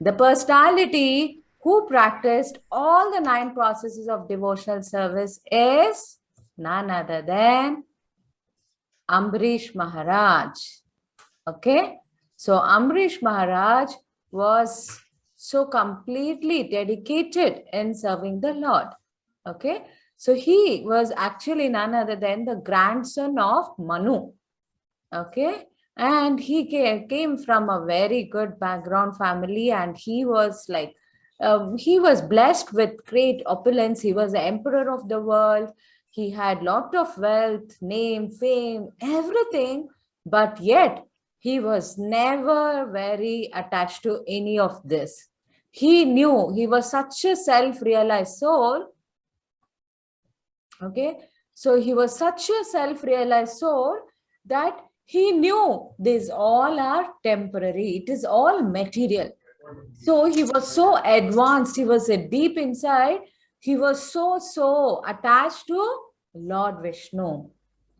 The personality who practiced all the 9 processes of devotional service is none other than Ambarish Maharaj. Okay, so Ambarish Maharaj was so completely dedicated in serving the Lord. Okay, so he was actually none other than the grandson of Manu. Okay, and he came from a very good background family, and he was like, he was blessed with great opulence. He was the emperor of the world. He had lot of wealth, name, fame, everything, but yet he was never very attached to any of this. He knew he was such a self-realized soul. Okay, so he was such a self-realized soul that he knew these all are temporary, it is all material. So he was so advanced, he was deep inside, he was so attached to Lord Vishnu.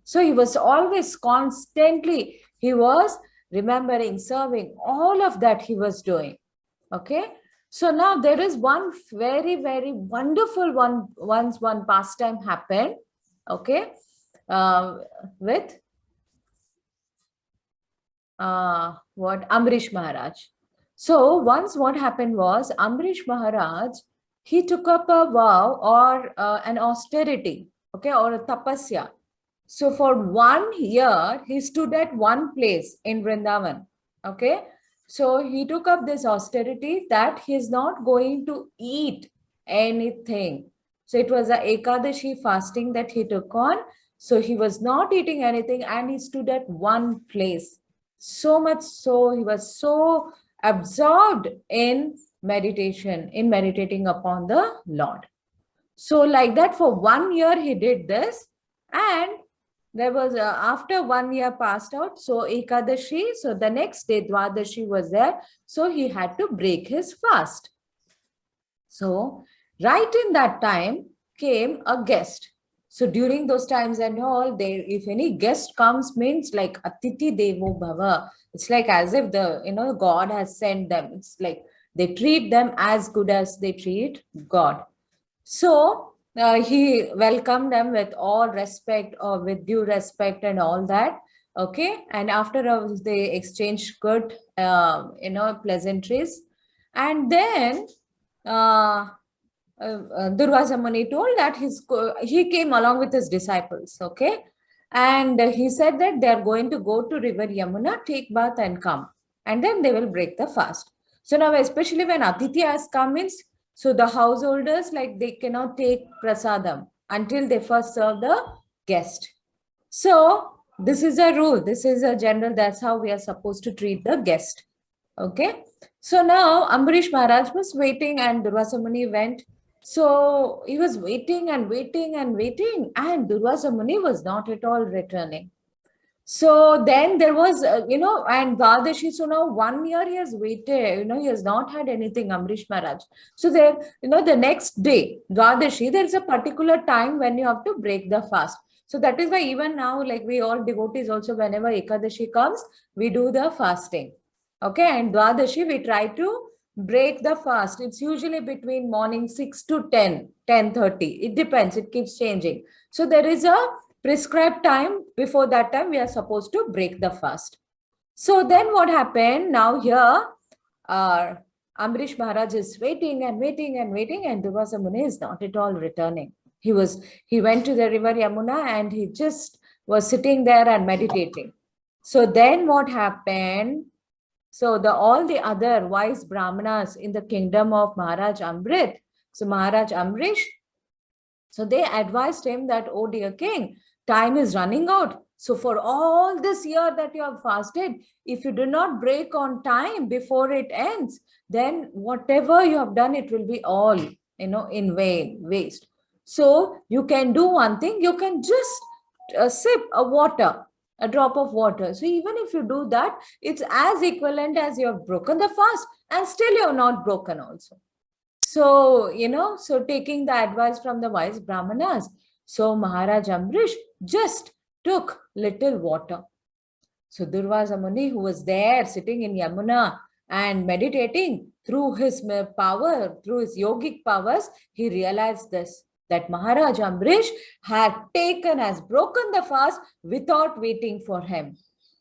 So he was always constantly, he was remembering, serving, all of that he was doing. Okay, so now there is one very wonderful one pastime happened. Okay, with what Ambarish Maharaj. So once what happened was Ambarish Maharaj, he took up a vow or an austerity, okay, or a tapasya. So for 1 year, he stood at one place in Vrindavan. Okay. So he took up this austerity that he's not going to eat anything. So it was a Ekadashi fasting that he took on. So he was not eating anything and he stood at one place. So much so, he was so absorbed in meditation, in meditating upon the Lord. So like that for 1 year he did this, and there was after 1 year passed out, so Ekadashi, so the next day Dwadashi was there, so he had to break his fast. So right in that time came a guest. So during those times and all, they, if any guest comes, means like Atiti Devo Bhava. It's like as if the God has sent them. It's like they treat them as good as they treat God. So he welcomed them with all respect or with due respect and all that. Okay. And after they exchanged good, pleasantries. And then Durvasa Muni told that he came along with his disciples. Okay. And he said that they are going to go to river Yamuna, take bath and come. And then they will break the fast. So now, especially when Atiti has come in, so the householders, like they cannot take prasadam until they first serve the guest. So this is a rule. This is a general, that's how we are supposed to treat the guest. Okay. So now Ambarish Maharaj was waiting and Durvasa Muni went. So he was waiting and waiting and waiting, and Durvasa Muni was not at all returning. So then there was, and Dwadashi, so now 1 year he has waited, he has not had anything, Ambarish Maharaj. So there, the next day, Dwadashi, there is a particular time when you have to break the fast. So that is why even now, like we all devotees also, whenever Ekadashi comes, we do the fasting. Okay, and Dwadashi, we try to break the fast. It's usually between morning 6 to 10, 10:30. It depends, it keeps changing. So there is a prescribed time. Before that time we are supposed to break the fast. So then what happened, now here Ambarish Maharaj is waiting and waiting and waiting, and Durvasa Muni is not at all returning. He went to the river Yamuna and he just was sitting there and meditating. So then what happened, so all the other wise brahmanas in the kingdom of Maharaj Amrit, so Maharaj Ambarish, so they advised him that, oh dear king, time is running out. So for all this year that you have fasted, if you do not break on time before it ends, then whatever you have done, it will be all, in vain, waste. So you can do one thing, you can just sip a drop of water. So even if you do that, it's as equivalent as you have broken the fast, and still you have not broken also. So, so taking the advice from the wise brahmanas, so Maharaj Ambarish just took little water. So Durvasa Muni, who was there sitting in Yamuna, And meditating through his power, through his yogic powers, he realized this, that Maharaja Ambrish had has broken the fast without waiting for him.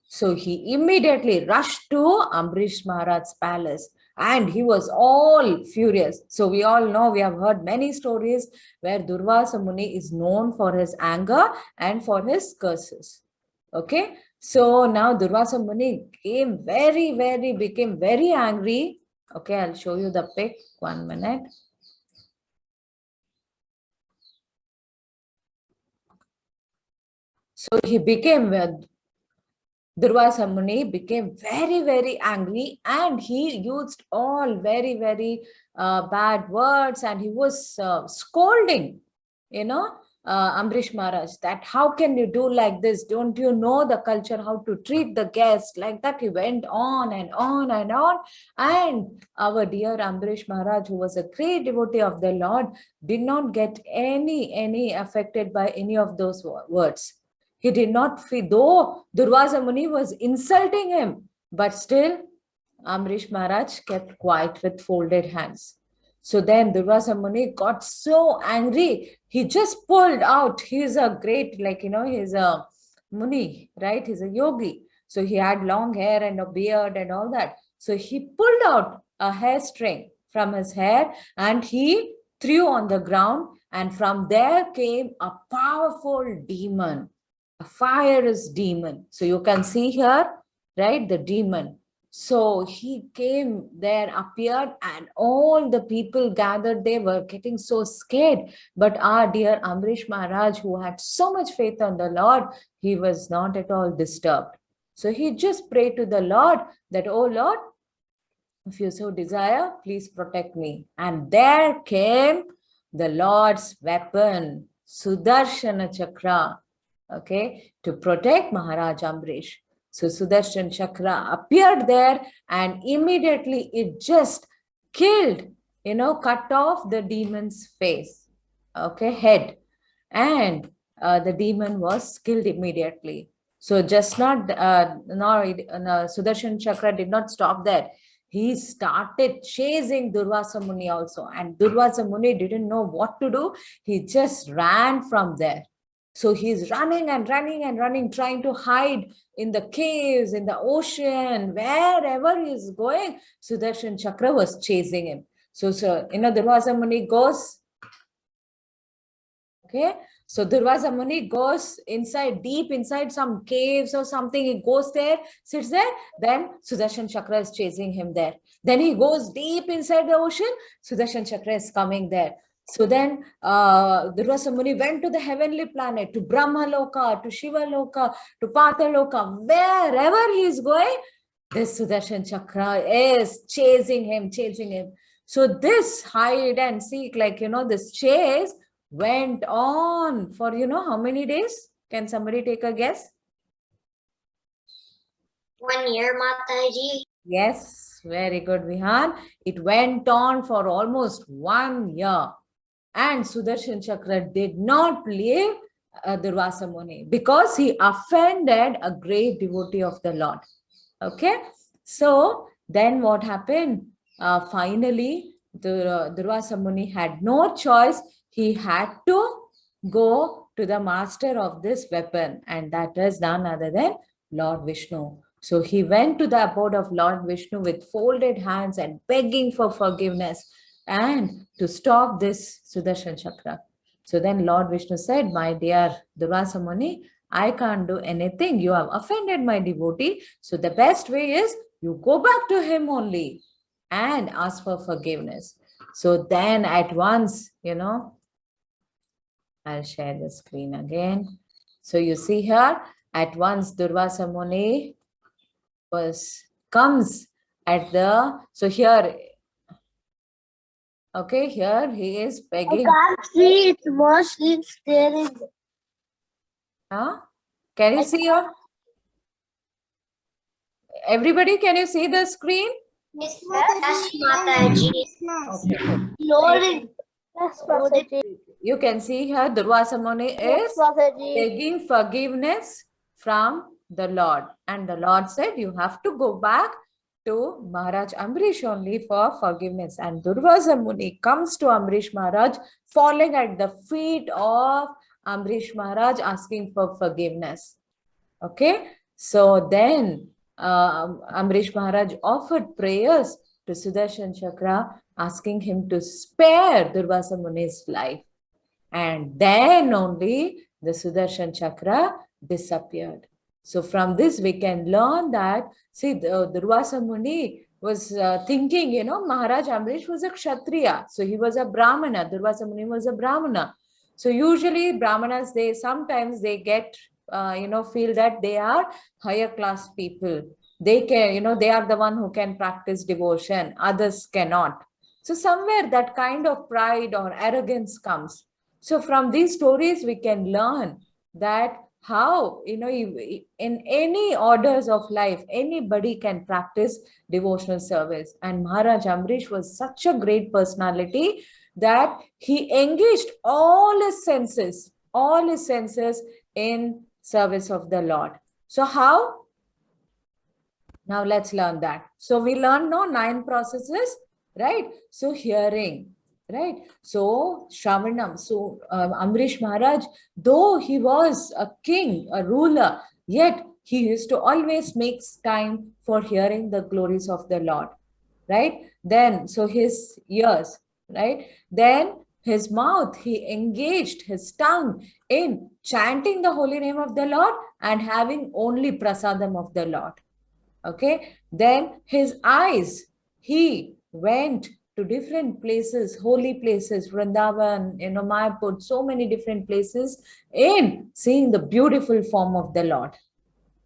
So he immediately rushed to Ambarish Maharaj's palace and he was all furious. So we all know, we have heard many stories where Durvasa Muni is known for his anger and for his curses. Okay, so now Durvasa Muni became very angry. Okay, I'll show you the pic. 1 minute. So he became, Durvasa Muni became very angry and he used all very bad words and he was scolding, Ambarish Maharaj, that how can you do like this? Don't you know the culture, how to treat the guests? Like that, he went on and on and on. And our dear Ambarish Maharaj, who was a great devotee of the Lord, did not get any affected by any of those words. He did not feel, though Durvasa Muni was insulting him, but still Ambarish Maharaj kept quiet with folded hands. So then Durvasa Muni got so angry, he just pulled out. He's a great, he's a Muni, right? He's a yogi. So he had long hair and a beard and all that. So he pulled out a hair string from his hair and he threw on the ground. And from there came a powerful demon. A fierce demon. So you can see here, right, the demon. So he came there, appeared, and all the people gathered, they were getting so scared. But our dear Ambarish Maharaj, who had so much faith on the Lord, he was not at all disturbed. So he just prayed to the Lord that, oh Lord, if you so desire, please protect me. And there came the Lord's weapon, Sudarshana Chakra, okay, to protect Maharaja Ambrish. So Sudarshan Chakra appeared there and immediately it just killed, cut off the demon's face, okay, head. And the demon was killed immediately. So just not, Sudarshan Chakra did not stop there. He started chasing Durvasa Muni also. And Durvasa Muni didn't know what to do. He just ran from there. So he's running and running, trying to hide in the caves, in the ocean, wherever he's going. Sudarshan Chakra was chasing him. So Durvasa Muni goes, okay. So Durvasa Muni goes deep inside some caves or something. He goes there, sits there. Then Sudarshan Chakra is chasing him there. Then he goes deep inside the ocean. Sudarshan Chakra is coming there. So then Durvasa Muni went to the heavenly planet, to Brahma Loka, to Shiva Loka, to Pata Loka. Wherever he is going, this Sudarshan Chakra is chasing him. So this hide and seek, this chase went on for, how many days? Can somebody take a guess? 1 year, Mataji. Yes, very good, Vihan. It went on for almost 1 year. And Sudarshan Chakra did not leave Durvasa Muni because he offended a great devotee of the Lord. Okay. So then what happened? Finally, Durvasa Muni had no choice. He had to go to the master of this weapon, and that is none other than Lord Vishnu. So he went to the abode of Lord Vishnu with folded hands and begging for forgiveness and to stop this Sudarshan Chakra. So then Lord Vishnu said, my dear Durvasa Muni, I can't do anything. You have offended my devotee. So the best way is you go back to him only and ask for forgiveness. So then at once, I'll share the screen again. So you see here, at once Durvasa Muni comes at the, so here, okay, here he is begging. I can't see it. It's there is. Huh? Can you see your, everybody, can you see the screen? Yes, Mataji. Okay. Loading. Yes, Mataji. You can see here Durvasa Muni is begging forgiveness from the Lord. And the Lord said, you have to go back to Maharaj Ambarish only for forgiveness. And Durvasa Muni comes to Ambarish Maharaj, falling at the feet of Ambarish Maharaj, asking for forgiveness. Okay, so then Ambarish Maharaj offered prayers to Sudarshan Chakra, asking him to spare Durvasa Muni's life. And then only the Sudarshan Chakra disappeared. So from this we can learn that, see, the Durvasa Muni was thinking, Maharaj Ambarish was a Kshatriya. So he was a Brahmana. Durvasa Muni was a Brahmana. So usually Brahmanas, they sometimes they get, feel that they are higher class people. They can, they are the one who can practice devotion. Others cannot. So somewhere that kind of pride or arrogance comes. So from these stories, we can learn that how, in any orders of life, anybody can practice devotional service. And Maharaj Ambarish was such a great personality that he engaged all his senses in service of the Lord. So how? Now let's learn that. So we learned now 9 processes, right? So hearing, right? So Shravanam, so Ambarish Maharaj, though he was a king, a ruler, yet he used to always make time for hearing the glories of the Lord, right? Then, so his ears, right? Then his mouth, he engaged his tongue in chanting the holy name of the Lord and having only prasadam of the Lord. Okay, then his eyes, he went to different places, holy places, Vrindavan, Mayapur, so many different places in seeing the beautiful form of the Lord.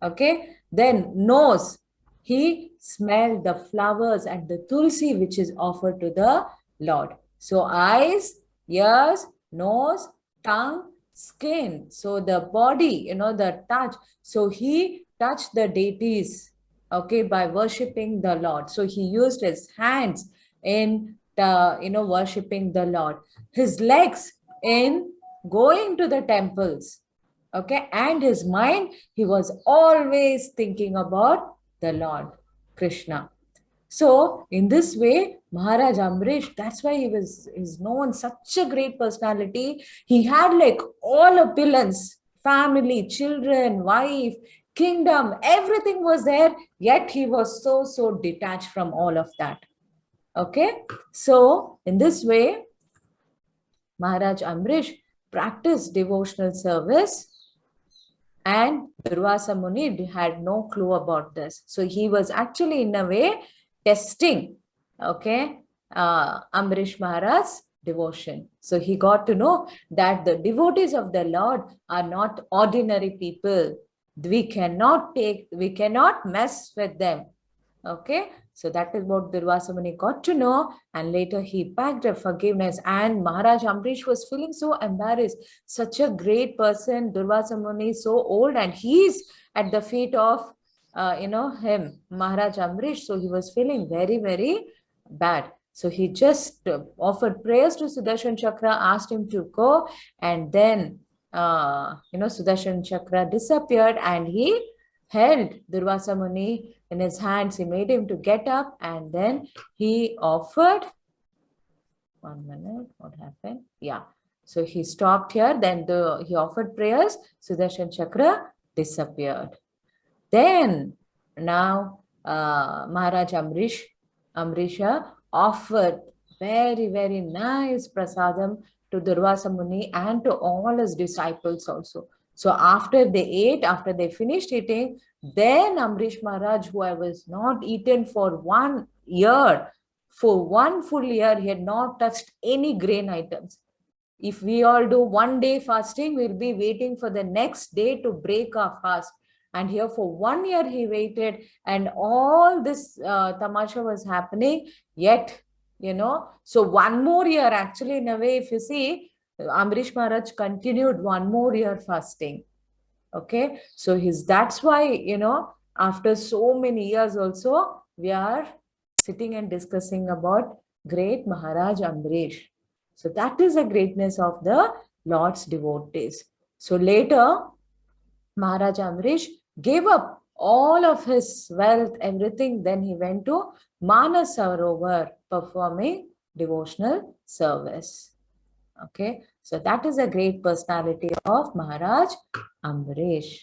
Okay, then nose, he smelled the flowers and the tulsi which is offered to the Lord. So eyes, ears, nose, tongue, skin. So the body, the touch. So he touched the deities, okay, by worshipping the Lord. So he used his hands in worshipping the Lord. His legs in going to the temples. Okay, and his mind, he was always thinking about the Lord Krishna. So in this way, Maharaj Ambarish, that's why he is known such a great personality. He had like all opulence, family, children, wife, kingdom, everything was there, yet he was so detached from all of that. Okay, so in this way, Maharaj Ambarish practiced devotional service, and Durvasa Muni had no clue about this. So he was actually in a way testing, okay, Ambarish Maharaj's devotion. So he got to know that the devotees of the Lord are not ordinary people. We cannot mess with them. Okay, so that is what Durvasa Muni got to know, and later he begged for forgiveness. And Maharaj Ambarish was feeling so embarrassed. Such a great person, Durvasa Muni, so old, and he's at the feet of, him, Maharaj Ambarish. So he was feeling very, very bad. So he just offered prayers to Sudarshan Chakra, asked him to go, and then, Sudarshan Chakra disappeared, and he held Durvasa Muni in his hands. He made him to get up, and then he offered, 1 minute, what happened? Yeah. So he stopped here, then he offered prayers, Sudarshan Chakra disappeared. Then now Maharaj Ambarisha offered very, very nice prasadam to Durvasa Muni and to all his disciples also. So after they finished eating, then Ambarish Maharaj, who was not eaten for 1 year, for 1 full year, he had not touched any grain items. If we all do 1 day fasting, we'll be waiting for the next day to break our fast. And here for 1 year he waited, and all this tamasha was happening, yet, so 1 more year, actually, in a way, if you see, Ambarish Maharaj continued 1 more year fasting. Okay, so that's why, after so many years also, we are sitting and discussing about great Maharaj Ambarish. So that is the greatness of the Lord's devotees. So later, Maharaj Ambarish gave up all of his wealth, everything. Then he went to Manas Sarovar performing devotional service. Okay, so that is a great personality of Maharaj Ambarish.